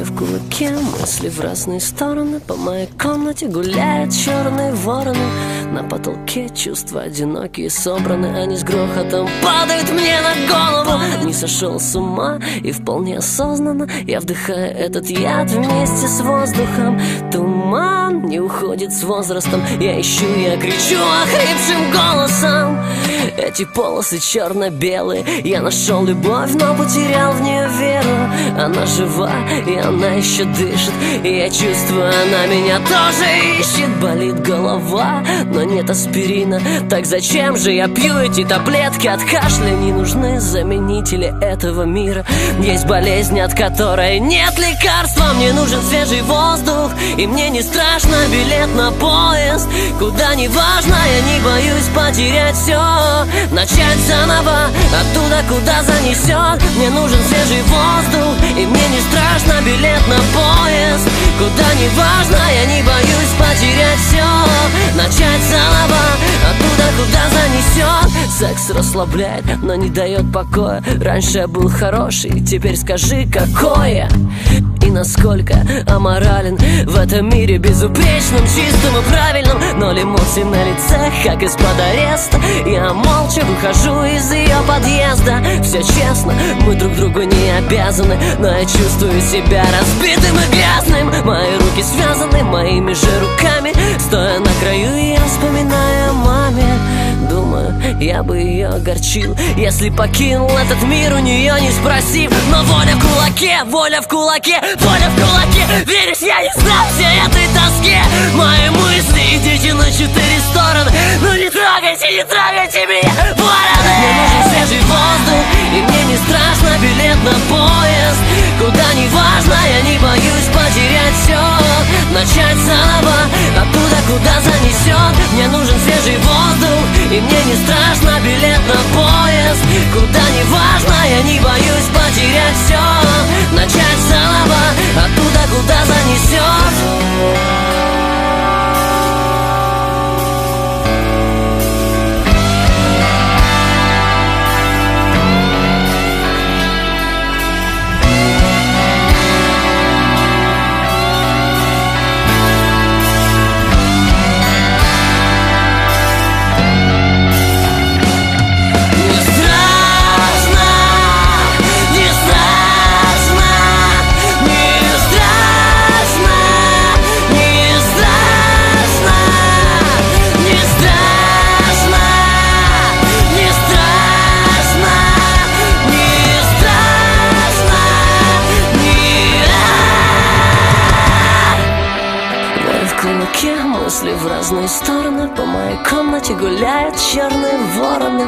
Воля в кулаке, мысли в разные стороны. По моей комнате гуляют черные вороны. На потолке чувства одинокие собраны. Они с грохотом падают мне на голову. Не сошел с ума и вполне осознанно я вдыхаю этот яд вместе с воздухом. Туман не уходит с возрастом. Я ищу, я кричу охрипшим голосом. Эти полосы черно-белые. Я нашел любовь, но потерял в нее веру. Она жива, и она еще дышит. И я чувствую, она меня тоже ищет. Болит голова, но нет аспирина. Так зачем же я пью эти таблетки от кашля? Не нужны заменители этого мира. Есть болезнь, от которой нет лекарства. Мне нужен свежий воздух, и мне не страшно билет на поезд. Куда не важно, я не боюсь потерять все. Начать заново, оттуда, куда занесет. Мне нужен свежий воздух, и мне не страшно билет на поезд. Куда не важно, я не боюсь потерять все. Начать заново, оттуда, куда занесет. Секс расслабляет, но не дает покоя. Раньше я был хороший, теперь скажи, какой я. И насколько аморален в этом мире безупречным, чистым и правильным. Ноль эмоций на лице, как из-под ареста. Я молча выхожу из ее подъезда. Все честно, мы друг другу не обязаны, но я чувствую себя разбитым и грязным. Мои руки связаны моими же руками. Стоя на краю, я вспоминаю о маме. Думаю, я бы ее огорчил, если покинул этот мир, у нее не спросив. Но воля в кулаке, воля в кулаке, воля в кулаке. Веришь, я не знал всей этой тоске. Мои мысли, идите на 4 стороны. Ну не трогайте меня, вороны. Мне нужен свежий воздух, и мне не страшно билет на поезд. Куда не важно, я не боюсь потерять все. Начать заново, оттуда, куда занесет. Мне нужен свежий воздух, и мне не страшно билет на поезд. Куда не важно, я не боюсь потерять все. Начать заново, оттуда, куда занесет. Мысли в разные стороны. По моей комнате гуляют черные вороны.